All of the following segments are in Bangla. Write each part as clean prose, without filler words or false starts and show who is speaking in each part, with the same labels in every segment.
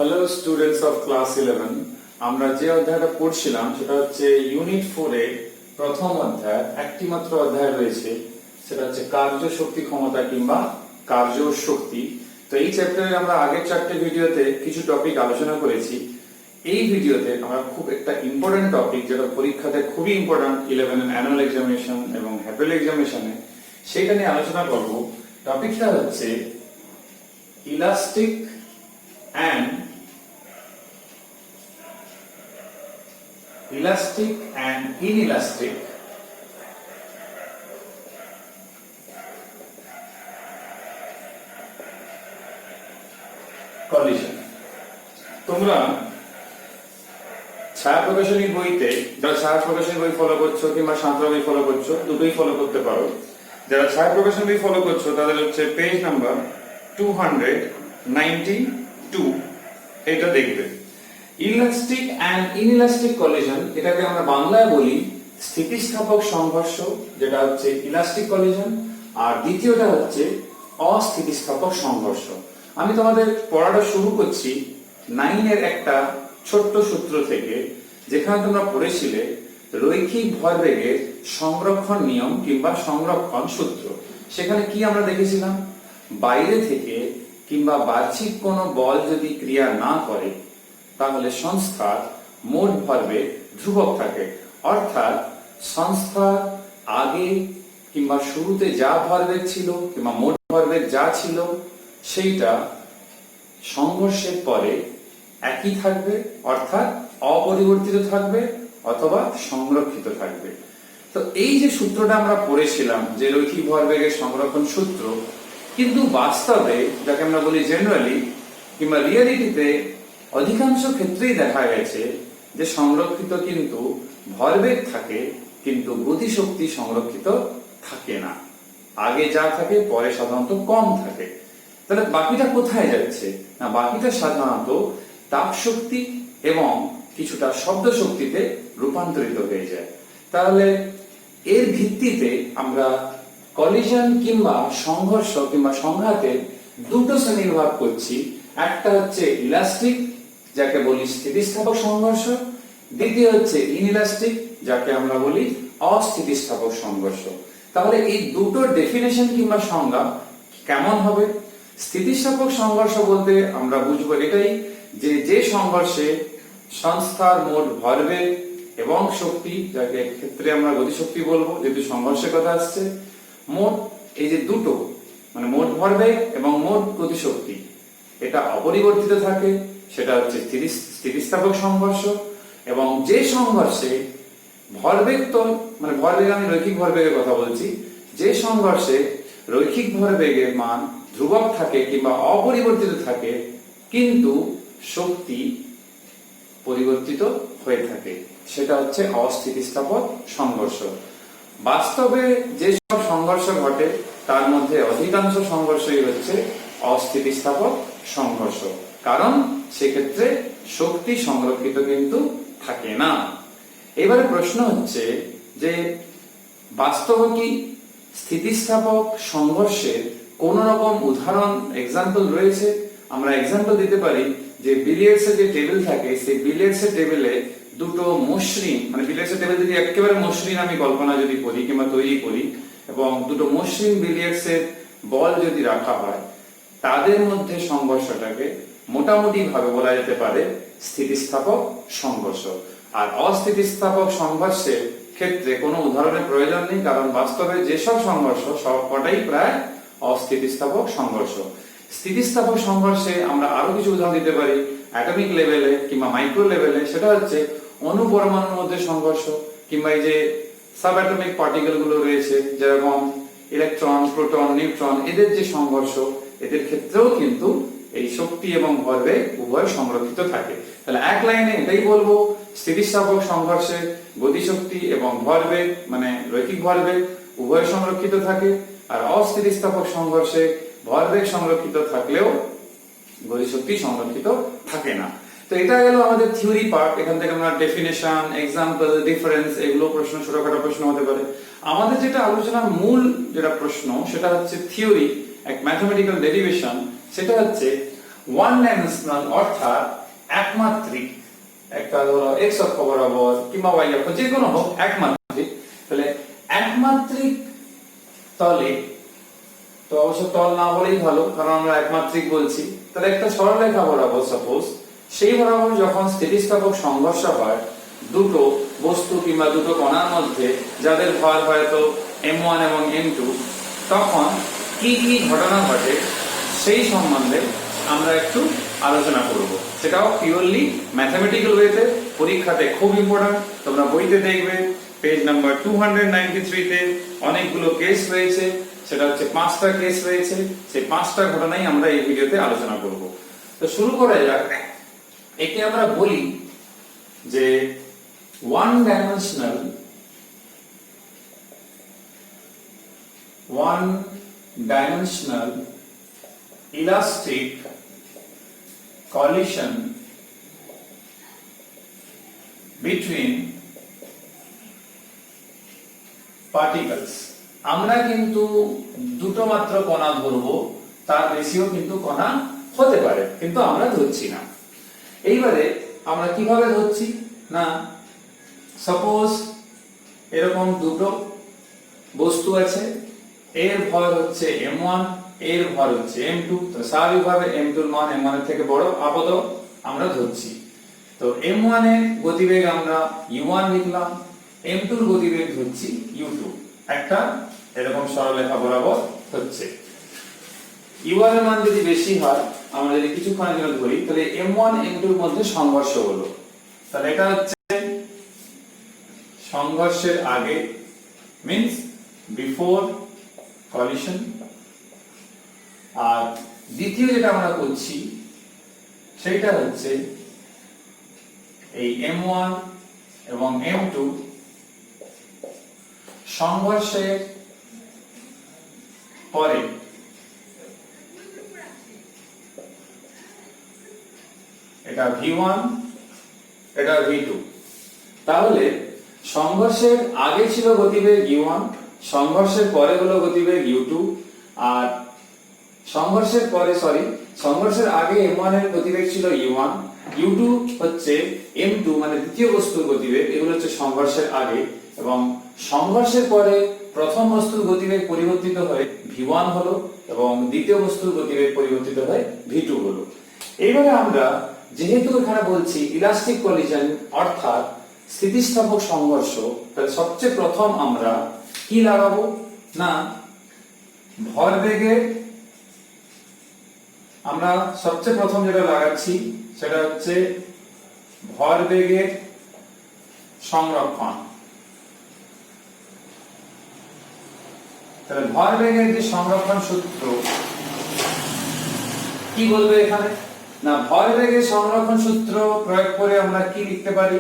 Speaker 1: Hello students of class 11। আমরা যে অধ্যায়টা পড়ছিলাম সেটা হচ্ছে ইউনিট 4 এর প্রথম অধ্যায়। একটি মাত্র অধ্যায় রয়েছে, সেটা হচ্ছে কার্য শক্তি ক্ষমতা কিংবা কার্য শক্তি। তো এই চ্যাপ্টারে আমরা আগের চারটে ভিডিওতে কিছু টপিক আলোচনা করেছি। এই ভিডিওতে আমরা খুব একটা ইম্পর্টেন্ট টপিক, যেটা পরীক্ষাতে খুবই ইম্পর্টেন্ট 11 এর অ্যানুয়াল এক্সামিনেশন এবং হ্যাপেল এক্সামিনেশনে, সেটা নিয়ে আলোচনা করব। টপিকটা হচ্ছে ইলাস্টিক and inelastic collision। তোমরা ছায়া প্রকাশনীর বইতে, যারা ছায়া প্রকাশনী বই ফলো করছো কিংবা শান্তরা বই ফলো করছো, দুটোই ফলো করতে পারো। যারা ছায়া প্রকাশনী বই ফলো করছো তাদের হচ্ছে পেজ নাম্বার 292 এটা দেখবে। ইলাস্টিক অ্যান্ড ইনইলাস্টিক কলিশন, এটাকে আমরা বাংলায় বলি স্থিতিস্থাপক সংঘর্ষ, যেটা হচ্ছে ইলাস্টিক কলিশন, আর দ্বিতীয়টা হচ্ছে অস্থিতিস্থাপক সংঘর্ষ। আমি তোমাদের পড়াটা শুরু করছি 9 এর একটা ছোট্ট সূত্র থেকে, যেখানে তোমরা পড়েছিলে রৈখিক ভরবেগের সংরক্ষণ নিয়ম কিংবা সংরক্ষণ সূত্র। সেখানে কি আমরা দেখেছিলাম, বাইরে থেকে কিংবা বাহ্যিক কোনো বল যদি ক্রিয়া না করে তাহলে সংস্থার মোট ভরবেগ ধ্রুবক থাকে। অর্থাৎ সংস্থার আগে কিংবা শুরুতে যা ভরবেগ ছিল কিংবা মোট ভরবেগ যা ছিল সেইটা সংঘর্ষের পরে একই থাকবে, অর্থাৎ অপরিবর্তিত থাকবে অথবা সংরক্ষিত থাকবে। তো এই যে সূত্রটা আমরা পড়েছিলাম, যে রৈখিক ভরবেগের সংরক্ষণ সূত্র, কিন্তু বাস্তবে যাকে আমরা বলি জেনারেলি কিংবা রিয়েলিটিতে অধিকাংশ ক্ষেত্রেই দেখা গেছে যে সংরক্ষিত কিন্তু ভরবেগ থাকে, কিন্তু গতিশক্তি সংরক্ষিত থাকে না। আগে যা থাকে পরে সাধারণত কম থাকে। তাহলে বাকিটা কোথায় যাচ্ছে না, বাকিটা সাধারণত তাপ শক্তি এবং কিছুটা শব্দ শক্তিতে রূপান্তরিত হয়ে যায়। তাহলে এর ভিত্তিতে আমরা কলিশন কিংবা সংঘর্ষ কিংবা সংঘাতের দুটো শ্রেণীর ভাগ করছি। একটা হচ্ছে ইলাস্টিক, যাকে বলি স্থিতিস্থাপক সংঘর্ষ, দ্বিতীয় হচ্ছে ইনইলাস্টিক, যাকে আমরা বলি অস্থিতিস্থাপক সংঘর্ষ। তাহলে এই দুটো ডেফিনেশন কিংবা সংজ্ঞা কেমন হবে? স্থিতিস্থাপক সংঘর্ষ বলতে আমরা বুঝবো এটাই, যে যে সংঘর্ষে সংস্থার মোট ভরবেগ এবং শক্তি, যাকে ক্ষেত্রে আমরা গতিশক্তি বলবো যেহেতু সংঘর্ষের কথা আসছে, মোট এই যে দুটো মানে মোট ভরবেগ এবং মোট গতিশক্তি এটা অপরিবর্তিত থাকে, সেটা হচ্ছে স্থিতিস্থাপক সংঘর্ষ। এবং যে সংঘর্ষে ভরবেগ তো মানে ভরবেগ, আমি রৈখিক ভরবেগের কথা বলছি, যে সংঘর্ষে রৈখিক ভরবেগের মান ধ্রুবক থাকে কিংবা অপরিবর্তিত থাকে কিন্তু শক্তি পরিবর্তিত হয়ে থাকে, সেটা হচ্ছে অস্থিতিস্থাপক সংঘর্ষ। বাস্তবে যে সব সংঘর্ষ ঘটে তার মধ্যে অধিকাংশ সংঘর্ষই হচ্ছে অস্থিতিস্থাপক সংঘর্ষ, কারণ সেক্ষেত্রে শক্তি সংরক্ষিত কিন্তু থাকে না। এবারে প্রশ্ন হচ্ছে যে বাস্তবে কি স্থিতিস্থাপক সংঘর্ষের কোন রকম উদাহরণ এক্সাম্পল রয়েছে? আমরা এক্সাম্পল দিতে পারি যে বিলিয়ার্ডস এর যে টেবিল থাকে, সেই বিলিয়ার্ডস এর টেবিলে দুটো মসৃণ মানে বিলিয়ার্ডস এর টেবিল যদি একেবারে মসৃণ আমি কল্পনা যদি করি কিংবা তৈরি করি, এবং দুটো মসৃণ বিলিয়ার্ডস এর বল যদি রাখা হয়, তাদের মধ্যে সংঘর্ষটাকে মোটামুটি ভাবে বলা যেতে পারে স্থিতিস্থাপক সংঘর্ষ। আর অস্থিতিস্থাপক সংঘর্ষের ক্ষেত্রে কোনো উদাহরণের প্রয়োজন নেই, কারণ বাস্তবে যেসব সংঘর্ষ সবকটাই প্রায় অস্থিতিস্থাপক সংঘর্ষ। স্থিতিস্থাপক সংঘর্ষে আমরা আরো কিছু উদাহরণ দিতে পারি অ্যাটমিক লেভেলে কিংবা মাইক্রো লেভেলে, সেটা হচ্ছে অণু পরমাণুর মধ্যে সংঘর্ষ, কিংবা এই যে সাব অ্যাটমিক পার্টিকেল গুলো রয়েছে যেরকম ইলেকট্রন, প্রোটন, নিউট্রন, এদের যে সংঘর্ষ, এদের ক্ষেত্রেও কিন্তু এই শক্তি এবং ভরবেগ উভয় সংরক্ষিত থাকে। তাহলে এক লাইনে এটাই বলবো, স্থিতিস্থাপক সংঘর্ষে গতিশক্তি এবং ভরবেগ মানে রৈখিক ভরবেগ উভয় সংরক্ষিত থাকে, আর অস্থিতিস্থাপক সংঘর্ষে ভরবেগ সংরক্ষিত থাকলেও গতিশক্তি সংরক্ষিত থাকে না। তো এটা গেল আমাদের থিওরি পার্ট। এখান থেকে আমরা ডেফিনেশন, এক্সাম্পল, ডিফারেন্স এগুলো প্রশ্ন, ছোটখাটো প্রশ্ন হতে পারে। আমাদের যেটা আলোচনার মূল যেটা প্রশ্ন সেটা হচ্ছে থিওরি, এক ম্যাথমেটিক্যাল ডেরিভেশন, সেটা হচ্ছে ওয়ান ডাইমেনশনাল অর্থাৎ একমাত্রিক, একটা ধরো এক্স অক্ষ বরাবর কিংবা ওয়াই অক্ষ যে কোনো হোক একমাত্রিক, তাহলে একমাত্রিক তলে, তো অবশ্য তল না বলেই ভালো কারণ আমরা একমাত্রিক বলছি, তাহলে একটা সরলরেখা বরাবর সাপোজ সেই বরাবর যখন স্থিতিস্থাপক সংঘর্ষ হয় দুটো বস্তু কিংবা দুটো কণার মধ্যে যাদের ভর হয়তো m1 এবং m2, তখন কি কি ঘটনা ঘটে সেই সম্বন্ধে আমরা একটু আলোচনা করব। সেটাও পিওরলি ম্যাথমেটিক্যাল ওয়েতে, পরীক্ষাতে খুব ইম্পর্টেন্ট। তোমরা বইতে দেখবে পেজ নাম্বার 293 তে অনেকগুলো কেস রয়েছে, সেটা হচ্ছে 5টা কেস রয়েছে, সেই 5টা ঘটনাই আমরা এই ভিডিওতে আলোচনা করব। তো শুরু করা যাক। একে আমরা বলি যে one dimensional elastic collision between particles। আমরা কিন্তু দুটো মাত্র কণা ধরবো, তার বেশিও কিন্তু কণা হতে পারে, কিন্তু আমরা ধরছি না। এইবারে আমরা কিভাবে ধরছি না, সাপোজ এরকম দুটো বস্তু আছে, এর ভর হচ্ছে m1, এর ভর হচ্ছে m2, তো স্বাভাবিকভাবে m2 এর মান m1 এর থেকে বড় আপাতত আমরা ধরছি। তো m1 এর গতিবেগ আমরা u1 লিখলাম, m2 এর গতিবেগ ধরছি u2, একটা এরকম সরলরেখা বরাবর হচ্ছে। u1 এর মান যদি বেশি হয়, আমরা যদি কিছুক্ষণের জন্য ধরি, তাহলে m1 m2 এর মধ্যে সংঘর্ষ হলো, তাহলে এটা হচ্ছে সংঘর্ষের আগে, মিন্স বিফোর কলিশন। আর দ্বিতীয় যেটা আমরা করছি সেটা হচ্ছে এই m1 এবং m2 সংঘর্ষের পরে এটা v1, এটা v2। তাহলে সংঘর্ষের আগে ছিল গতিবেগ u1, সংঘর্ষের পরে হলো গতিবেগ u2, আর সংঘর্ষের আগে m1 এর গতিবেগ ছিল u1, u2 হচ্ছে m2 মানে দ্বিতীয় বস্তুর গতিবেগ, এগুলো হচ্ছে সংঘর্ষের আগে, এবং সংঘর্ষের পরে প্রথম বস্তুর গতিবেগ পরিবর্তিত হয়ে v1 হলো এবং দ্বিতীয় বস্তুর গতিবেগ পরিবর্তিত হয়ে v2 হলো। এইভাবে আমরা যেহেতু এখানে বলছি ইলাস্টিক কলিশন অর্থাৎ স্থিতিস্থাপক সংঘর্ষ, তাহলে সবচেয়ে প্রথম আমরা কি লাগাবো না, ভরবেগের, আমরা সবচেয়ে প্রথম যেটা লাগাচ্ছি সেটা হচ্ছে ভরবেগের সংরক্ষণ। তাহলে ভরবেগের যে সংরক্ষণ সূত্র কি বলবে এখানে না, ভরবেগের সংরক্ষণ সূত্র প্রয়োগ করে আমরা কি লিখতে পারি,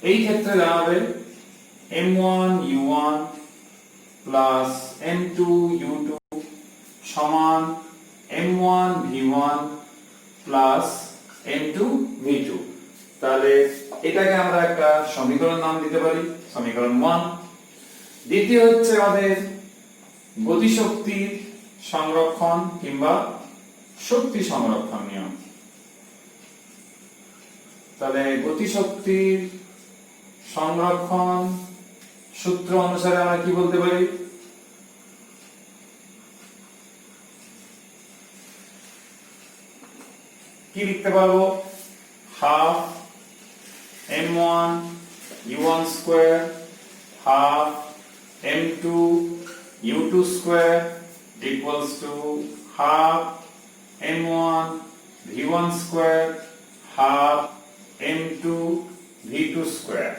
Speaker 1: এই ক্ষেত্রে দাঁড়াবে m1 u1 plus m2 u2 সমান m1 v1 plus m2 v2। তাহলে এটাকে আমরা একটা সমীকরণ নাম দিতে পারি, সমীকরণ 1। দ্বিতীয় হচ্ছে আমাদের গতিশক্তির সংরক্ষণ কিংবা শক্তি সংরক্ষণ নিয়ম। তাহলে গতিশক্তির সংরক্ষণ সূত্র অনুসারে আমরা কি বলতে পারি, কি লিখতে পারবো, half m1 u1 square half m2 u2 square equals to half m1 v1 square half m2 v2 square.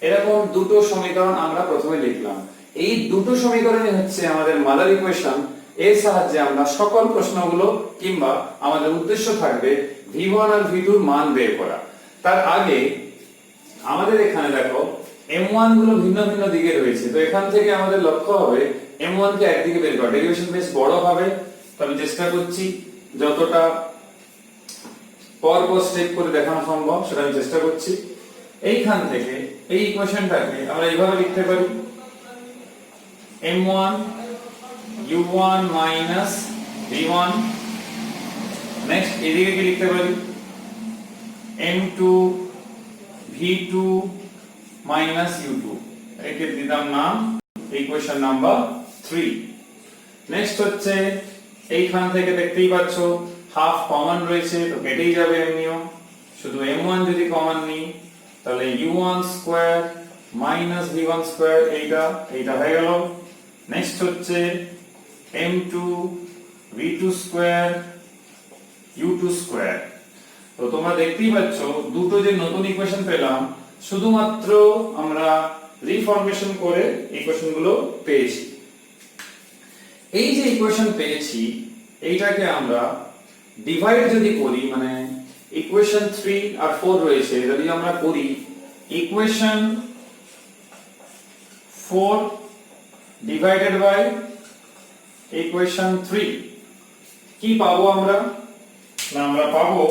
Speaker 1: এরকম দুটো সমীকরণ আমরা প্রথমে লিখলাম। এই দুটো সমীকরণই হচ্ছে আমাদের মাদার ইকুয়েশন। এর সাহায্যে আমরা সকল প্রশ্নগুলো কিংবা আমাদের উদ্দেশ্য থাকবে v1 আর v2 এর মান বের করা। তার আগে আমাদের এখানে দেখো m1 গুলো ভিন্ন ভিন্ন দিকে রয়েছে, তো এখান থেকে আমাদের লক্ষ্য হবে m1 কে একদিকে বের করা। ডেরিভেশন বেশ বড় হবে, তো আমি চেষ্টা করছি যতটা পর স্টেপ করে দেখানো সম্ভব সেটা আমি চেষ্টা করছি। এইখান থেকে এই ইকুয়েশনটাকে আমরা এইভাবে লিখতে পারি, m1 u1 minus v1, next এদিকে কি লিখতে পারি m2 v2 মাইনাস u2, একে দিলাম নাম ইকুয়েশন নাম্বার 3। নেক্সট হচ্ছে এইখান থেকে দেখতেই পাচ্ছ হাফ কমন রয়েছে, তো কেটেই যাবে এমনিও, শুধু m1 যদি কমন নিই তাহলে u1 square minus v1 square, এইটা হয়ে গেল। নেক্সট হচ্ছে m2 v2 square u2 square. তো তোমরা দেখতেই পাচ্ছ দুটো যে নতুন ইকুয়েশন পেলাম, শুধুমাত্র আমরা রিফরমেশন করে ইকুয়েশনগুলো পেয়েছি। এই যে ইকুয়েশন পেয়েছি এইটাকে আমরা ডিভাইড যদি করি, মানে ইকুয়েশন 3 আর 4 রয়েছে, যদি আমরা করি ইকুয়েশন 4 ডিভাইডেড বাই ইকুয়েশন 3, কি পাবো আমরা? না আমরা পাবো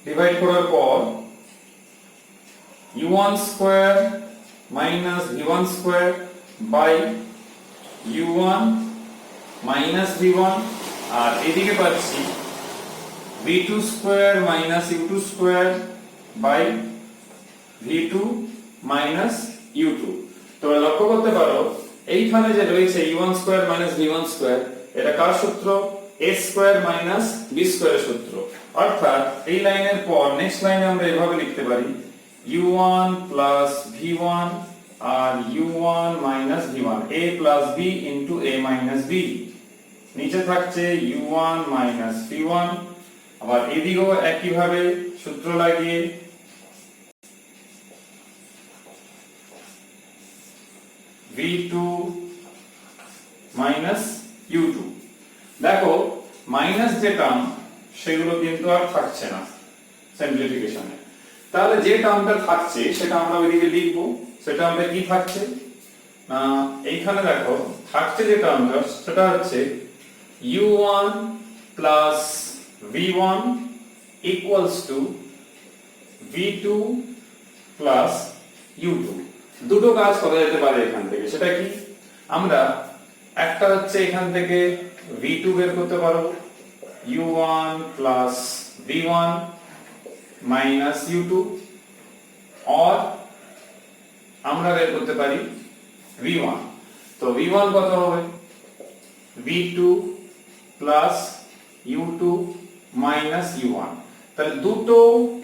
Speaker 1: ডিভাইড করার পর u1 square minus v1 square by u1 minus v1, আর এদিকে পাচ্ছি v2 square minus u2 square by v2 minus u2। তোমরা লক্ষ্য করতে পারো এইখানে যে রয়েছে u1 square minus v1 square, এটা কার সূত্র? a স্কয়ার মাইনাস b স্কয়ারের সূত্র। অর্থাৎ এই লাইনের পর নেক্সট লাইনে আমরা এভাবে লিখতে পারি u1 প্লাস v1 আর u1 minus v1, a plus b into a minus b। নিচে থাকছে u1 মাইনাস v1, আবার এদিকেও একই ভাবে সূত্র লাগিয়ে v2 মাইনাস u2। দেখো মাইনাস যে টার্ম সেগুলো কিন্তু আর থাকছে না সিম্পলিফিকেশনে, তাহলে যে টার্মটা থাকছে সেটা আমরা ওইদিকে লিখব। সেটা আমরা কি থাকছে না, এইখানে দেখো থাকছে যে টার্মটা সেটা হচ্ছে u1 plus v1 equals to v2 plus u2। দুটো কাজ করা যেতে পারে এখান থেকে, সেটা কি? আমরা একটা হচ্ছে এখান থেকে v2 বের করতে পারবো, u1 plus v1 minus u2, और আমরা বের করতে পারি v1। তো v1 কত হবে? v2 plus u2 minus u1। তাহলে দুটো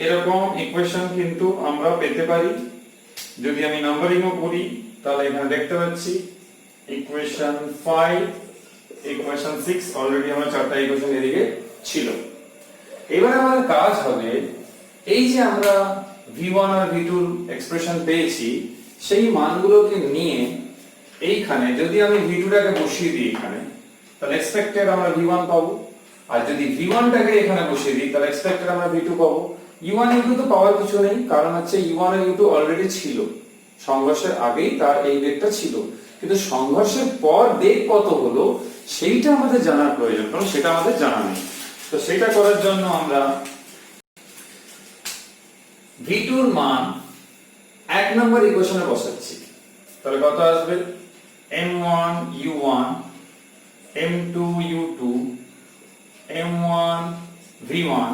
Speaker 1: এরকম ইকুয়েশন কিন্তু আমরা পেতে পারি। যদি আমি নাম্বারিংও করি তাহলে এখানে দেখতে পাচ্ছি ইকুয়েশন 5, ইকুয়েশন 6, অলরেডি আমরা চারটা ইকুয়েশন এদিকে ছিল। এবারে আমাদের কাজ হবে এই যে আমরা v1 আর v2 এর এক্সপ্রেশন পেয়েছি সেই মানগুলোকে নিয়ে এইখানে যদি আমি v2 টাকে বসিয়ে দিই এখানে, তাহলে এক্সপেক্টেড আমরা v1 পাবো, আর যদি v1 টাকে এখানে বসিয়ে দিই তাহলে এক্সপেক্টেড আমরা v2 পাবো। u1 u2 তো পাওয়ার কিছু নেই, কারণ হচ্ছে u1 আর u2 অলরেডি ছিল, সংঘর্ষের আগেই তার এই বেগটা ছিল, কিন্তু সংঘর্ষের পর বেগ কত হলো সেইটা আমাদের জানার প্রয়োজন, কারণ সেটা আমাদের জানা নেই। তো সেটা করার জন্য আমরা v2 এর মান 1 নম্বর ইকুয়েশনে বসাচ্ছি। তাহলে কত আসবে? m1 u1 m2 u2 m1 v1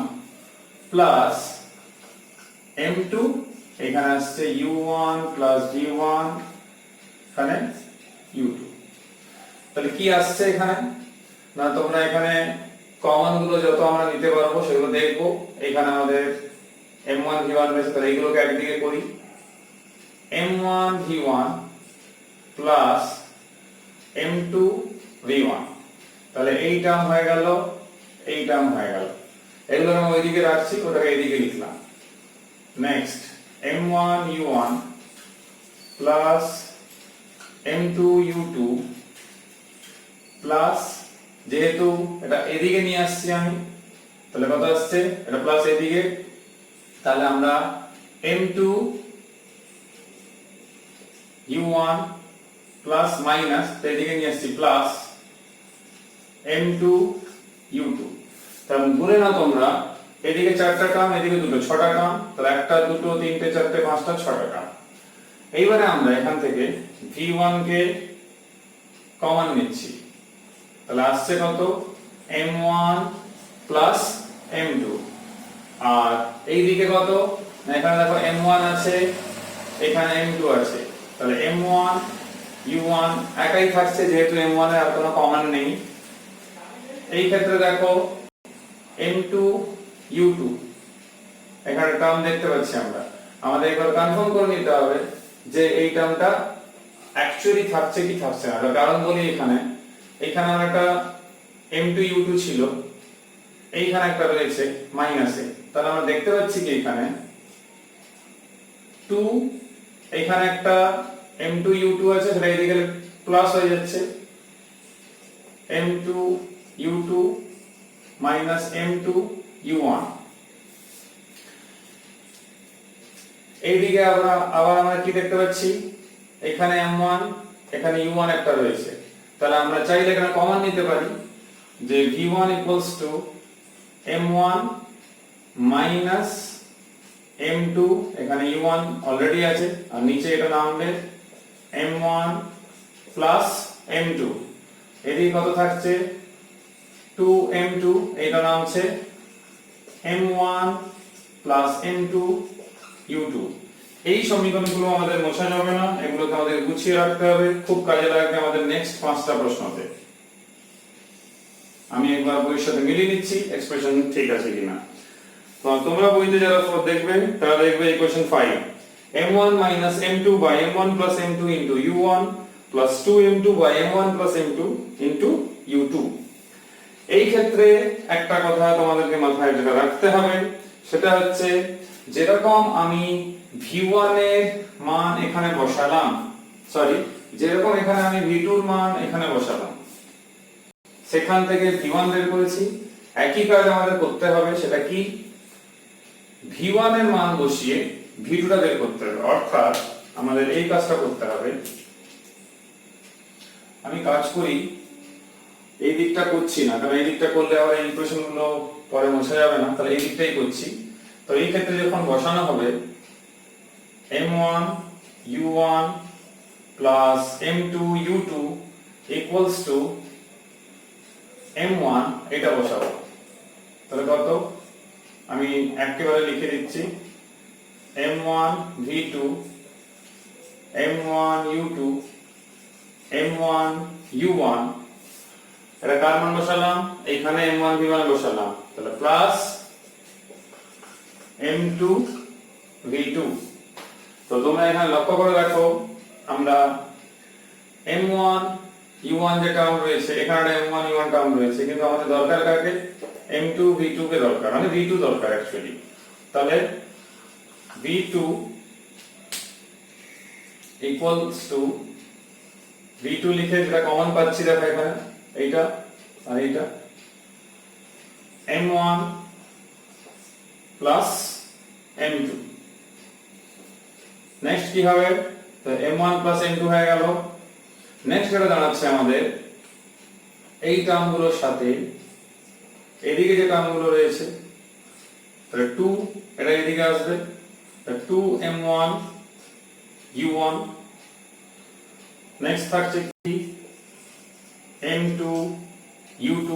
Speaker 1: plus m2, এখানে আসছে u1 প্লাস v1 এখানে u2। তাহলে কি আসছে এখানে না, তোমরা এখানে কমন গুলো যত আমরা নিতে পারবো সেগুলো দেখবো। এখানে আমাদের m1 v1 রয়েছে, তাহলে এগুলোকে একদিকে করি, m1 v1 plus m2 v1, তাহলে এই টার্ম হয়ে গেল, এই টার্ম হয়ে গেল, এগুলো আমি ওইদিকে রাখছি, ওটাকে এইদিকে লিখলাম। Next m1 u1 plus m2 u2 plus, যেহেতু এটা এদিকে নিয়ে আসছি আমি, তাহলে কত আসছে? এটা প্লাস এদিকে, তাহলে আমরা m2 u1 প্লাস মাইনাস এদিকে নিয়ে আসছি প্লাস m2 u2। তাহলে ভুলে না তোমরা এদিকে চারটা টার্ম, এদিকে দুটো, ছটা টার্ম, তাহলে একটা দুটো তিনটে চারটে পাঁচটা ছটা টার্ম। এইবারে আমরা এখান থেকে v1 কে কমন নিচ্ছি, তাহলে আসছে কত m1 প্লাস m2, আর এই দিকে কত, এখানে দেখো m1 আছে, এখানে m2 আছে, তাহলে m1 u1 একাই থাকছে যেহেতু m1 এর আর কোনো কমন নেই। এই ক্ষেত্রে দেখো m2 u2 এখানে টার্ম দেখতে পাচ্ছি আমরা, আমাদের একবার কনফার্ম করে নিতে হবে যে এই টার্মটা অ্যাকচুয়ালি থাকছে কি থাকছে না। কারণ বলি এখানে আমার একটা m2 u2 ছিল, এইখানে একটা রয়েছে মাইনাসে, তাহলে আমরা দেখতে পাচ্ছি কি এখানে 2, এখানে একটা m2 u2 আছে, সেটা এদিকে প্লাস হয়ে যাচ্ছে m2 u2 minus m2 u1। এইদিকে আবার আমরা কি দেখতে পাচ্ছি, এখানে m1 এখানে u1 একটা রয়েছে, তাহলে আমরা চাইলে এখানে কমন নিতে পারি যে v1 equals to m1 minus m2, এখানে u1 অলরেডি আছে আর নিচে এটা নামবে m1 প্লাস m2, এদিকে কত থাকছে 2m2, এটা নামছে m1 প্লাস m2 u2। এই সমীকরণগুলো আমাদের মোছা যাবে না, এগুলোকে আমাদের গুছিয়ে রাখতে হবে, খুব কাজে লাগবে আমাদের নেক্সট 5টা প্রশ্নতে। আমি একবার বইয়ের সাথে মিলিয়ে নিচ্ছি এক্সপ্রেশন ঠিক আছে কিনা। তো তোমরা বইতে যারা দেখবে তারা দেখবে equation 5 m1 m2 m1 m2 u1 2m2 m1 m2 u2। এই ক্ষেত্রে একটা কথা তোমাদেরকে মাথায় যেটা রাখতে হবে সেটা হচ্ছে, যেরকম আমি v1 এর মান এখানে বসালাম, যেরকম এখানে আমি v2 এর মান এখানে বসালাম, সেখান থেকে v1 বের করেছি, একই কাজ আমাদের করতে হবে, সেটা কি v1 এর মান বসিয়ে v2 টা বের করতে হবে। অর্থাৎ আমাদের এই কাজটা করতে হবে, আমি কাজ করি এই দিকটা করছি না, কারণ এই দিকটা করলে আবার এই ইকুয়েশন গুলো পরে মোছা যাবে না, তাহলে এই দিকটাই করছি। তো এই ক্ষেত্রে যখন বসানো হবে m1 u1 plus m2 u2 equals to m1, এটা বসাবো, তাহলে কত, আমি একেবারে লিখে দিচ্ছি m1 v2 m1 u2 m1 u1, এটা কার মান বসালাম, এইখানে m1 v1 বসালাম, তাহলে প্লাস m2 v2। তো তোমরা এখানে লক্ষ্য করে দেখো, আমরা m1 u1 যে টার্ম রয়েছে, এখানে m1 u1 টার্ম রয়েছে, কিন্তু আমাদের দরকার কাকে, m2 v2 কে দরকার, মানে v2 দরকার অ্যাকচুয়ালি। তাহলে v2 ইকুয়ালস টু v2 লিখে যেটা কমন পাচ্ছি দেখো এখানে এইটা আর এইটা m1 প্লাস m2। নেক্সট কি হবে, তো m1 প্লাস m2 হয়ে গেল। নেক্সট যেটা দাঁড়াচ্ছে আমাদের এই টার্মগুলোর সাথে এদিকে যে টার্মগুলো রয়েছে, তাহলে 2 এটা এদিকে আসবে, তাহলে 2m1 u1, নেক্সট থাকছে কি m2 u2।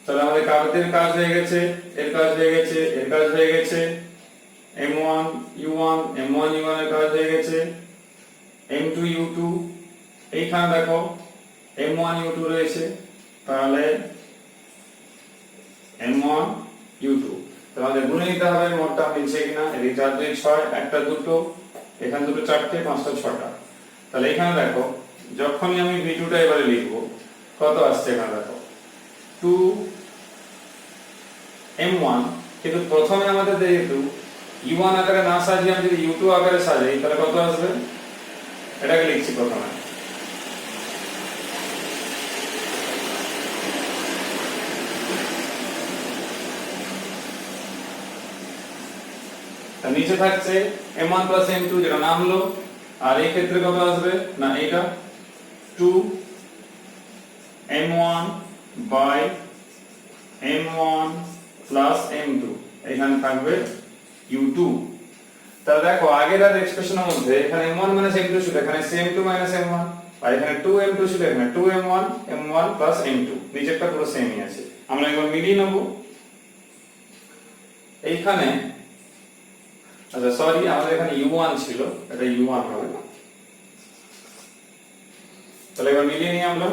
Speaker 1: তাহলে আমাদের কাজের কাজ হয়ে গেছে, এর কাজ হয়ে গেছে, এর কাজ হয়ে গেছে, m1 u1 m1 u1 এর কাজ হয়ে গেছে, m2 u2, এইখানে দেখো m1 u2 রয়েছে, তাহলে m1 u2, তাহলে গুণে নিতে হবে মোটটা মিলছে কিনা, এদিকে 4 2 6, একটা দুটো, এখানে দুটো চারটে, পাঁচটা ছটা। তাহলে এখানে দেখো যখনই আমি v2 টা এবারে লিখব কত আসছে, এখানে দেখো 2m1, কিন্তু প্রথমে আমাদের যেহেতু u1 আকারে না সাজিয়ে আমি যদি u2 আকারে সাজাই, তাহলে কত আসবে, এটাকে লিখছি প্রথমে নিচে থাকছে m1 প্লাস m2 যেটা নামলো, আর এই ক্ষেত্রে কত আসবে না, এটা 2m1 by m1 plus m2, এখানে থাকবে u2। তাহলে দেখো আগের আর এক্সপ্রেশনের মধ্যে এখানে m1 m2 ছিল, এখানে m2 m1, আর এখানে 2m2 ছিল, এখানে 2m1 m1 m2, নিচেরটা পুরো সেমই আছে। আমরা একবার মিলিয়ে নেব। এইখানে আচ্ছা সরি, আমাদের এখানে u1 ছিল, এটা u1 হবে। তাহলে এবার মিলিয়ে নিই আমরা।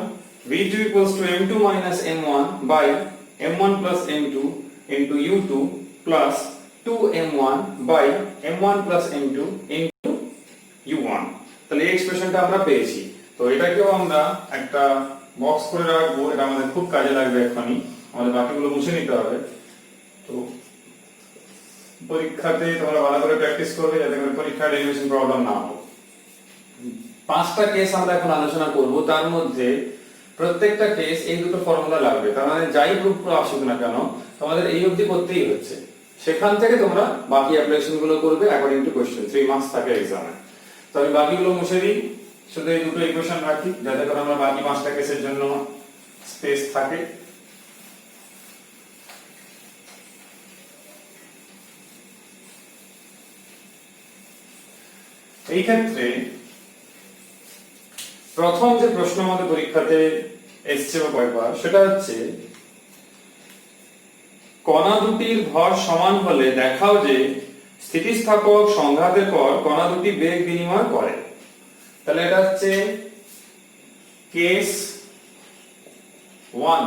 Speaker 1: v2 m2 m1 by m1 m2 into u2 plus 2m1 by m1 m2 into u1। তাহলে এই এক্সপ্রেশনটা আমরা পেয়েছি। তো এটাকেও আমরা একটা বক্স করে রাখবো, এটা আমাদের খুব কাজে লাগবে এখনই, আমাদের বাকিগুলো মুছে নিতে হবে। তো পরীক্ষাতে তোমরা ভালো করে প্র্যাকটিস করবে যাতে করে পরীক্ষার ডেরিভেশন প্রবলেম না হয়। 5টা কেস আমরা এখন আলোচনা করব, তার মধ্যে প্রত্যেকটা কেস এই দুটো ফর্মুলা লাগবে। তার মানে যাই গ্রুপ আসুক না কেন তোমাদের এই অবধি করতেই হচ্ছে, সেখান থেকে তোমরা বাকি অ্যাপ্লিকেশন গুলো করবে অ্যাকর্ডিং টু কোশ্চেন। 3 মার্কস থাকে এক্সামে। তো আমি বাকিগুলো মুছে দিই, শুধু এই দুটো ইকুয়েশন রাখি যাতে করে আমরা বাকি 5টা কেসের জন্য স্পেস থাকে। এই ক্ষেত্রে প্রথম যে প্রশ্ন আমাদের পরীক্ষাতে এসছে বা কয়েকবার, সেটা হচ্ছে কণা দুটির ভর সমান হলে দেখাও যে স্থিতিস্থাপক সংঘাতের পর কণা দুটি বেগ বিনিময় করে। তাহলে এটা হচ্ছে কেস 1,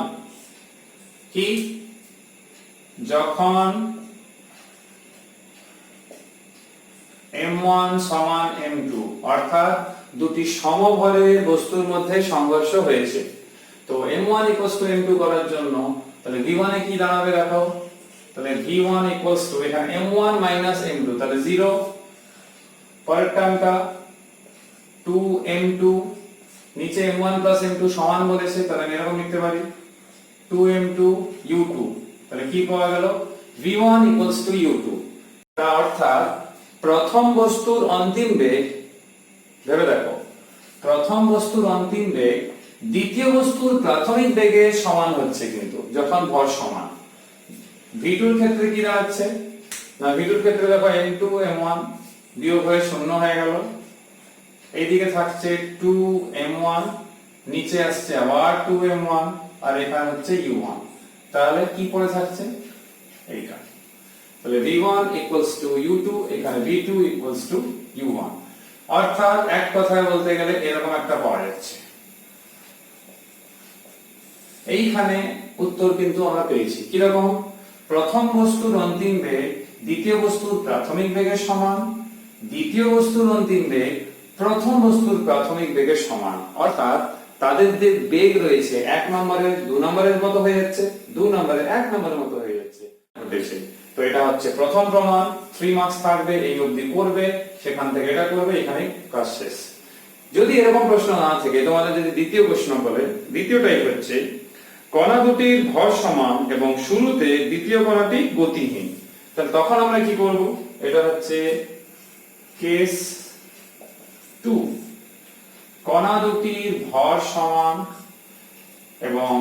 Speaker 1: কি যখন m1 সমান m2 অর্থাৎ দুটি সমভরের বস্তুর মধ্যে সংঘর্ষ হয়েছে। তো m1 m2 করার জন্য তাহলে v1 এ কি দাঁড়াবে দেখো। তাহলে v1 এখানে m1 m2, তাহলে 0। পরের টার্মটা 2m2, নিচে m1 m2 সমান বলেছে, তাহলে আমি এরকম লিখতে পারি 2m2 u2। তাহলে কি পাওয়া গেল, v1 u2। তার অর্থাৎ প্রথম বস্তুর অন্তিম বেগ, ভেবে দেখো, প্রথম বস্তুর অন্তিম বেগ দ্বিতীয় বস্তুর প্রাথমিক বেগের সমান হচ্ছে, কিন্তু যখন ভর সমান। v2 এর ক্ষেত্রে কি দাঁড়াচ্ছে না, v2 এর ক্ষেত্রে দেখো m2 m1 বিয়োগ হয়ে 0 হয়ে গেল, এইদিকে থাকছে 2m1, নিচে আসছে আবার 2m1, আর এখানে হচ্ছে u1। তাহলে কি পড়ে থাকছে এইটা। তাহলে v1 u2, এখানে v2 u1। অর্থাৎ এক কথায় বলতে গেলে এরকম একটা পাওয়া যাচ্ছে। এইখানে উত্তর কিন্তু আমরা পেয়েছি কিরকম, প্রথম বস্তুর অন্তিম বেগ দ্বিতীয় বস্তুর প্রাথমিক বেগের সমান, দ্বিতীয় বস্তুর অন্তিম বেগ প্রথম বস্তুর প্রাথমিক বেগের সমান। অর্থাৎ তাদের যে বেগ রয়েছে 1 নম্বরের 2 নম্বরের মতো হয়ে যাচ্ছে, 2 নম্বরের 1 নম্বরের মতো হয়ে যাচ্ছে। তো এটা হচ্ছে প্রথম প্রমাণ। 3 মার্কস থাকবে, এই অবধি করবে, সেখান থেকে এটা করবে, এখানে কাজ শেষ। যদি এরকম প্রশ্ন না থাকে, তোমাদের যদি দ্বিতীয় প্রশ্ন বলে, দ্বিতীয় টাইপ হচ্ছে কণা দুটির ভর সমান এবং শুরুতে দ্বিতীয় কণাটি গতিহীন। তাহলে তখন আমরা কি করব, এটা হচ্ছে কেস 2, কণা দুটির ভর সমান এবং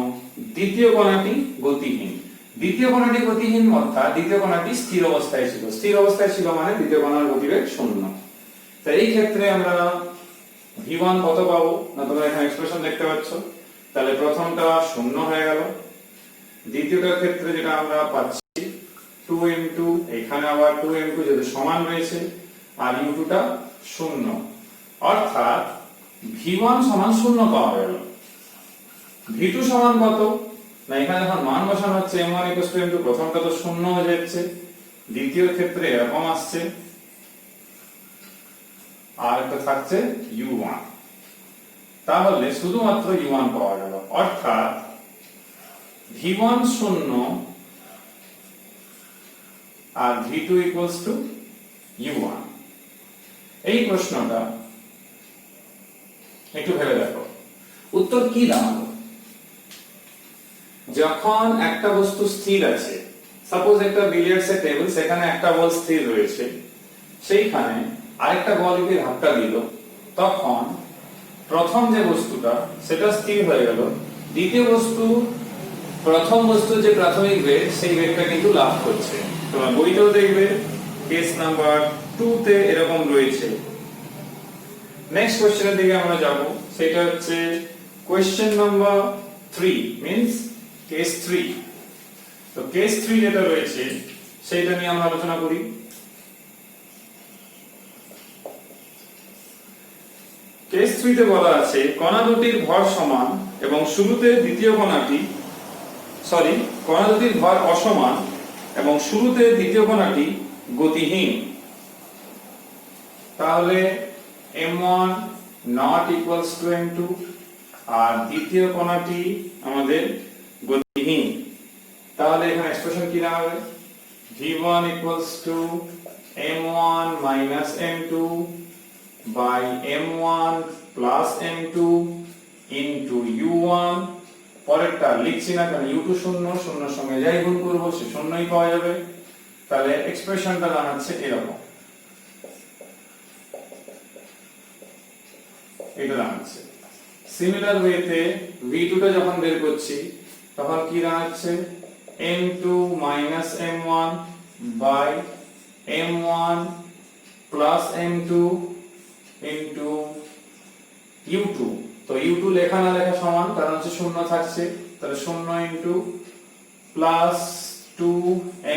Speaker 1: দ্বিতীয় কণাটি গতিহীন। দ্বিতীয় কণাটি গতিহীন অর্থাৎ দ্বিতীয় কণাটি স্থির অবস্থায় ছিল। স্থির অবস্থায় ছিল মানে দ্বিতীয় কণার গতিবেগ 0। তো এই ক্ষেত্রে আমরা v1 কত পাবো না, তোমরা এখানে এক্সপ্রেশন দেখতে পাচ্ছ। তাহলে প্রথমটা 0 হয়ে গেল, দ্বিতীয়টার ক্ষেত্রে যেটা আমরা পাচ্ছি 2m2, এখানে আবার 2m2 যেহেতু সমান রয়েছে, আর u2 টা 0। অর্থাৎ v1 সমান 0 পাওয়া গেল। v2 সমান কত না, এখানে যখন মান বসানো হচ্ছে m1 m2, প্রথমটা তো 0 হয়ে যাচ্ছে, দ্বিতীয় ক্ষেত্রে এরকম আসছে, আর একটা থাকছে u1। তাহলে শুধুমাত্র u1 পাওয়া গেল। অর্থাৎ v1 0 আর v2 u1। এই প্রশ্নটা একটু ভেবে দেখো, উত্তর কি দাঁড়ালো। যখন একটা বস্তু স্থির আছে, সাপোজ একটা বিলিয়ার্ডসের টেবিল, সেখানে একটা বল স্থির রয়েছে, সেইখানে আরেকটা বলকে ধাক্কা দিল, তখন প্রথম যে বস্তুটা সেটা স্থির হয়ে গেল, দ্বিতীয় বস্তু প্রথম বস্তু যে প্রাথমিক বেগ সেই বেগটা কিন্তু লাভ করছে। তোমরা বইটাও দেখবে, কেস নাম্বার 2 তে এরকম রয়েছে। নেক্সট কোশ্চেনের দিকে আমরা যাব, সেটা হচ্ছে কোশ্চেন নাম্বার 3 মিন্স কেস 3। তো কেস 3 যেটা রয়েছে সেটা নিয়ে আমরা আলোচনা করি। কেস 3 তে বলা আছে কণা দুটির ভর সমান এবং শুরুতে দ্বিতীয় কণা দুটির ভর অসমান এবং শুরুতে দ্বিতীয় কণাটি গতিহীন। তাহলে m1 not equals to m2 আর দ্বিতীয় কণাটি আমাদের গতিহীন। তাহলে এখানে এক্সপ্রেশন কি দাঁড়াবে? v1 equals to m1 minus m2 by m1 plus m2 into u1। পরেরটা লিখছি না কারণ u2 শূন্য, শূন্যর সঙ্গে যাই গুণ করব সে শূন্যই পাওয়া যাবে। তাহলে এক্সপ্রেশনটা দাঁড়াচ্ছে এরকম, এটা দাঁড়াচ্ছে। সিমিলার ওয়েতে v2 টা যখন বের করছি তখন কি দাঁড়াচ্ছে? m2 minus m1 by m1 plus m2 into u2। তো u2 লেখা না লেখা সমান, কারণ হচ্ছে শূন্য থাকছে, তাহলে 0 into plus 2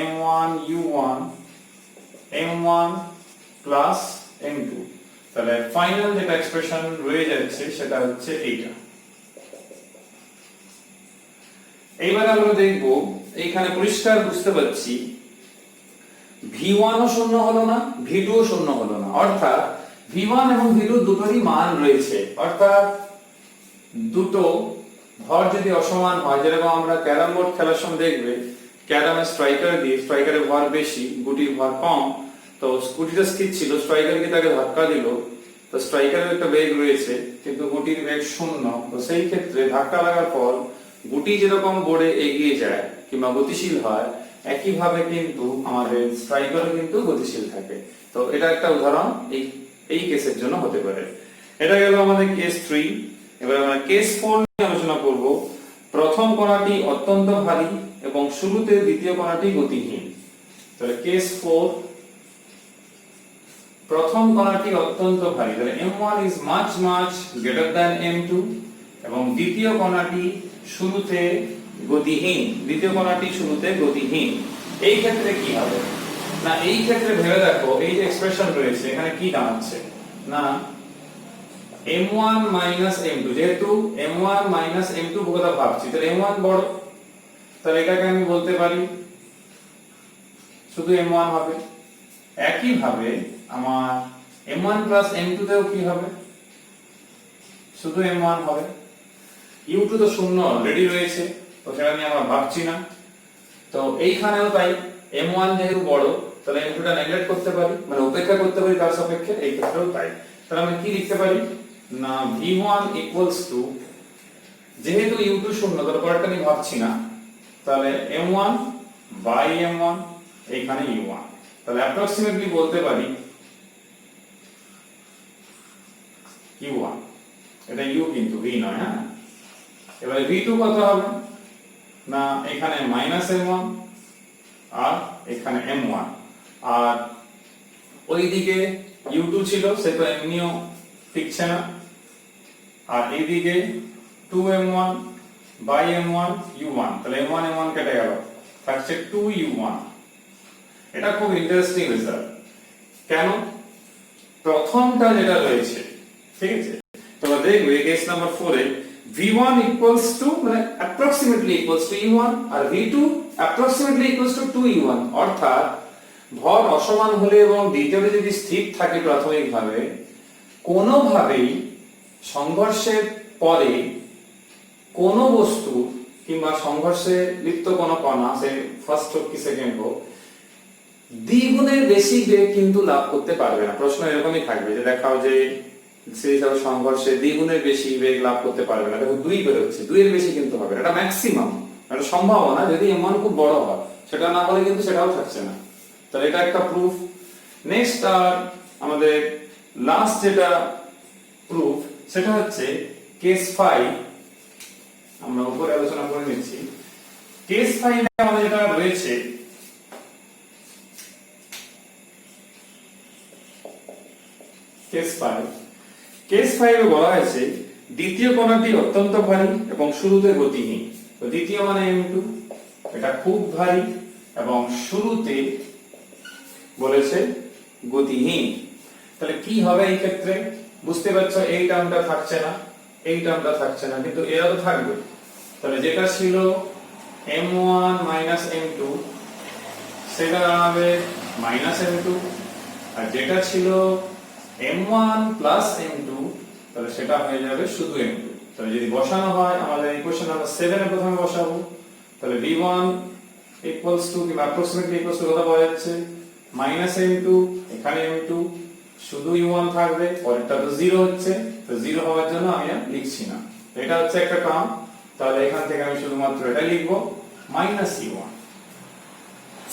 Speaker 1: m1 u1 m1 plus m2। তাহলে ফাইনাল যেটা এক্সপ্রেশন রয়ে যাচ্ছে সেটা হচ্ছে এইটা। এইবার আমরা দেখব, এইখানে পরিষ্কার বুঝতে পারছি v1 ও শূন্য হলো না, v2 ও শূন্য হলো না, অর্থাৎ v1 এবং v2 দুটোরই মান রয়েছে। অর্থাৎ দুটো ভর যদি অসমান হয়, যেরকম আমরা ক্যারাম বোর্ড খেলার সময় দেখবে ক্যারামে স্ট্রাইকার দিয়ে, স্ট্রাইকারের ভর বেশি গুটির ভর কম, তো গুটিটা স্থির ছিল, স্ট্রাইকারকে তাকে ধাক্কা দিল, তো স্ট্রাইকারের একটা বেগ রয়েছে কিন্তু গুটির বেগ শূন্য। তো সেই ক্ষেত্রে ধাক্কা লাগার পর গুটি যেরকম বোর্ডে এগিয়ে যায় কিংবা গতিশীল হয়, একইভাবে কিন্তু আমাদের স্ট্রাইকারও কিন্তু গতিশীল থাকে। তো এটা একটা উদাহরণ এই কেসের জন্য হতে পারে। এটা গেল আমাদের কেস 3। এবার আমরা কেস 4 নিয়ে আলোচনা করব। প্রথম কণাটি অত্যন্ত ভারী এবং শুরুতে দ্বিতীয় কণাটি গতিহীন। তাহলে কেস 4, প্রথম কণাটি অত্যন্ত ভারী, তাহলে m1 is much greater than m2 এবং দ্বিতীয় কণাটি শুরুতে গতিহীন, এই ক্ষেত্রে কি হবে না, এই ক্ষেত্রে ভেবে দেখো এই যে এক্সপ্রেশন রয়েছে এখানে কি দাঁড়াচ্ছে না, m1 minus m2, যেহেতু m1 minus m2 কথা ভাবছি, তাহলে m1 বড়, তাহলে এটাকে আমি বলতে পারি শুধু m1 হবে। একই ভাবে আমার m1 plus m2 তেও কি হবে? শুধু m1 হবে। u2 তো শূন্য অলরেডি রয়েছে, তো সেটা নিয়ে আমরা ভাবছি না। তো এইখানেও তাই, m1 যেহেতু বড় তাহলে m2 টা নেগলেক্ট করতে পারি, মানে উপেক্ষা করতে পারি তার সাপেক্ষে, এই ক্ষেত্রেও তাই। তাহলে আমি কি লিখতে পারি না, v1 equals to, যেহেতু u2 শূন্য তাহলে পরেরটা নিয়ে ভাবছি না, তাহলে m1 by m1 এইখানে u1। তাহলে অ্যাপ্রক্সিমেটলি বলতে পারি u1, এটা u কিন্তু v নয়, হ্যাঁ। এবারে v2 কত হবে না, এখানে -m1 আর এখানে m1, আর ওইদিকে u2 ছিল সে তো এমনিও ঠিকছে না, আর এইদিকে 2m1 by m1 u1, তাহলে m1 m1 কেটে গেল, থাকছে 2u1। এটা খুব ইন্টারেস্টিং রেজাল্ট। কেন? প্রথমটা যেটা রয়েছে, ঠিক আছে, তোমরা দেখবে কেস নাম্বার 4 এ v1 equals to মানে approximately equals to u1 আর v2 approximately equals to 2u1, অর্থাৎ ভর অসমান হলে এবং দ্বিতীয়টি যদি স্থির থাকে প্রাথমিকভাবে, কোনোভাবেই সংঘর্ষের পরে কোনো বস্তু কিংবা সংঘর্ষে লিপ্ত কোনো কণা, সে ফার্স্ট হোক কি সেকেন্ড হোক, দ্বিগুণের বেশি বেগ কিন্তু লাভ করতে পারবে না। প্রশ্ন এরকমই থাকবে যে দেখাও যে সেই সব সংঘর্ষে দ্বিগুণের বেশি বেগ লাভ করতে পারবে না, দেখো 2 বের হচ্ছে, 2 এর বেশি কিন্তু হবে না, এটা ম্যাক্সিমাম, এটা সম্ভাবনা যদি এমন খুব বড় হয়, সেটা না হলে কিন্তু সেটাও থাকছে না। তাহলে এটা একটা প্রুফ। নেক্সট আর আমাদের লাস্ট যেটা প্রুফ সেটা হচ্ছে কেস 5, আমরা উপরে আলোচনা করে নিচ্ছি। কেস 5 এ আমাদের যেটা রয়েছে কেস 5 কেস 5 এ বলা হয়েছে দ্বিতীয় কণাটি অত্যন্ত ভারী এবং শুরুতে গতিহীন। তো দ্বিতীয় মানে m2, এটা খুব ভারী এবং শুরুতে বলেছে গতিহীন। তাহলে কি হবে এই ক্ষেত্রে? বুঝতে পারছো, এই টার্মটা থাকছে না, এই টার্মটা থাকছে না, কিন্তু এরা তো থাকবে। তাহলে যেটা ছিল m1 m2 সেটা দাঁড়াবে -m2, আর যেটা ছিল m1 m2 তাহলে সেটা হয়ে যাবে শুধু m2। তাহলে যদি বসানো হয় আমাদের ইকুয়েশন নাম্বার 7 এ প্রথমে বসাবো। তাহলে v1 ইকুয়ালস টু কি অ্যাপ্রক্সিমেটলি ইকুয়ালস টু কত পাওয়া যাচ্ছে? -m2, এখানে m2, শুধু u1 থাকবে, পরেরটা তো 0 হচ্ছে, তো 0 হওয়ার জন্য আমি আর লিখছি না। এটা হচ্ছে একটা টার্ম, তাহলে এখান থেকে আমি শুধুমাত্র এটা লিখবো -u1।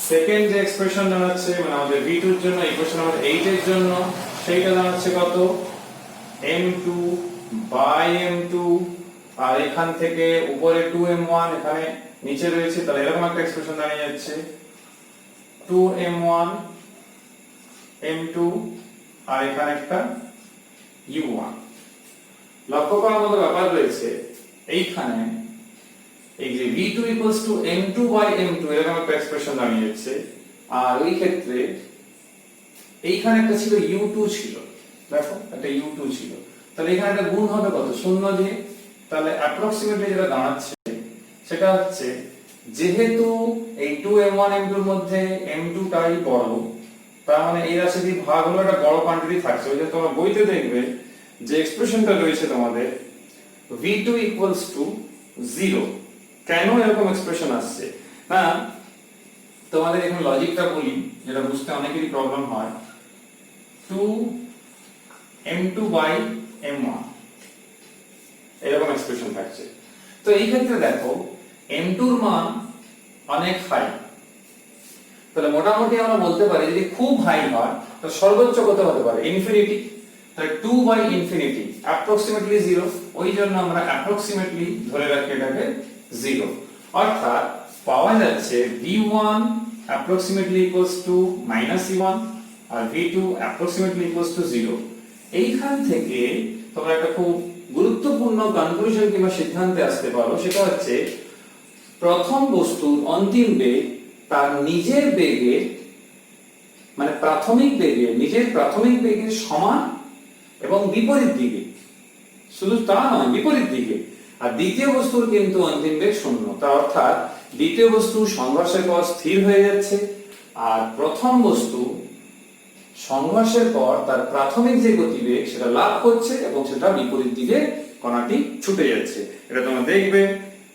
Speaker 1: সেকেন্ড যে এক্সপ্রেশন দাঁড়াচ্ছে মানে আমাদের v2 এর জন্য, ইকুয়েশন নাম্বার 8 এর জন্য, সেইটা দাঁড়াচ্ছে কত? m2 বাই m2, আর এখান থেকে উপরে 2m1 এখানে নিচে রয়েছে, তাহলে এরকম একটা এক্সপ্রেশন দাঁড়িয়ে যাচ্ছে 2m1 m2 আর এখানে একটা u1। লক্ষ্য করার মতো ব্যাপার রয়েছে এইখানে, এই যে v2 m2 বাই m2 এরকম একটা এক্সপ্রেশন দাঁড়িয়ে যাচ্ছে, আর ওই ক্ষেত্রে এইখানে একটা ছিল u2 ছিল, দেখো একটা u2 ছিল, তাহলে এখানে একটা গুণ হবে কত? 0 দিয়ে। তাহলে অ্যাপ্রক্সিমেটলি যেটা দাঁড়াচ্ছে সেটা হচ্ছে যেহেতু এই 2m1 m2 এর মধ্যে m2 টাই বড়, তার মানে এই রাশি দিয়ে ভাগ হলো একটা বড় কোয়ান্টিটি থাকছে। ওই যে তোমরা বইতে দেখবে যে এক্সপ্রেশনটা রয়েছে তোমাদের v2 0। কেন এরকম এক্সপ্রেশন আসছে? না, তোমাদের এখানে লজিকটা বলি, যেটা বুঝতে অনেকেরই প্রবলেম হয়। 2m2 বাই m1 এরকম এক্সপ্রেশন থাকছে। তো এই ক্ষেত্রে দেখো m2 এর মান অনেক হাই, তাহলে মোটামুটি আমরা বলতে পারি যদি খুব হাই হয় তো সর্বোচ্চ কত হতে পারে? ইনফিনিটি। তাহলে 2 বাই ইনফিনিটি অ্যাপ্রক্সিমেটলি 0, ওই জন্য আমরা অ্যাপ্রক্সিমেটলি ধরে রাখি এটাকে 0। অর্থাৎ পাওয়া যাচ্ছে v1 approximately equals to -c1 R v2 approximately equals to 0। এইখান থেকে তোমরা একটা খুব গুরুত্বপূর্ণ কনক্লুশন কিংবা সিদ্ধান্তে আসতে পারো, সেটা হচ্ছে প্রথম বস্তুর অন্তিম বেগ তার নিজের বেগের মানে নিজের প্রাথমিক বেগের সমান এবং বিপরীত দিকে, শুধু তা নয় বিপরীত দিকে। আর দ্বিতীয় বস্তুর কিন্তু অন্তিম বেগ 0, তার অর্থাৎ দ্বিতীয় বস্তু সংঘর্ষের পর স্থির হয়ে যাচ্ছে, আর প্রথম বস্তু সংঘর্ষের পর তার প্রাথমিক যে গতিবেগ সেটা লাভ করছে এবং সেটা বিপরীত দিকে কণাটি ছুটে যাচ্ছে। এটা তোমরা দেখবে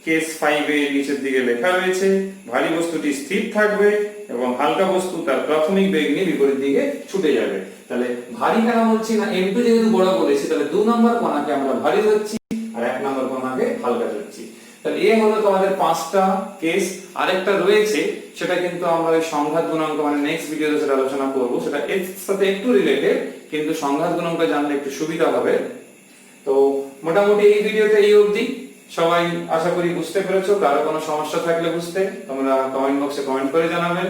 Speaker 1: কেস 5 এর নিচের দিকে লেখা রয়েছে ভারী বস্তুটি স্থির থাকবে এবং হালকা বস্তু তার প্রাথমিক বেগ নিয়ে বিপরীত দিকে ছুটে যাবে। তাহলে ভারী কেন বলছি না? m2 যেহেতু বড় বলেছি, তাহলে 2 নম্বর কণাকে আমরা ভারী ধরছি আর 1 নম্বর কণাকে হালকা ধরছি। তাহলে এ হলো তোমাদের 5টা কেস। আরেকটা রয়েছে, সেটা কিন্তু আমরা ওই সংঘাত গুণাঙ্ক মানে নেক্সট ভিডিওতে সেটা আলোচনা করব, সেটা এর সাথে একটু রিলেটেড, কিন্তু সংঘাত গুণাঙ্ক জানলে একটু সুবিধা হবে। তো মোটামুটি এই ভিডিওতে এই অবধি। সবাই আশা করি বুঝতে পেরেছো। কারো কোনো সমস্যা থাকলে বুঝতে তোমরা কমেন্ট বক্সে কমেন্ট করে জানাবে।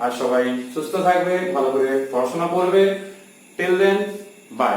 Speaker 1: আর সবাই সুস্থ থাকবে, ভালো করে পড়াশোনা করবে। Till then, by.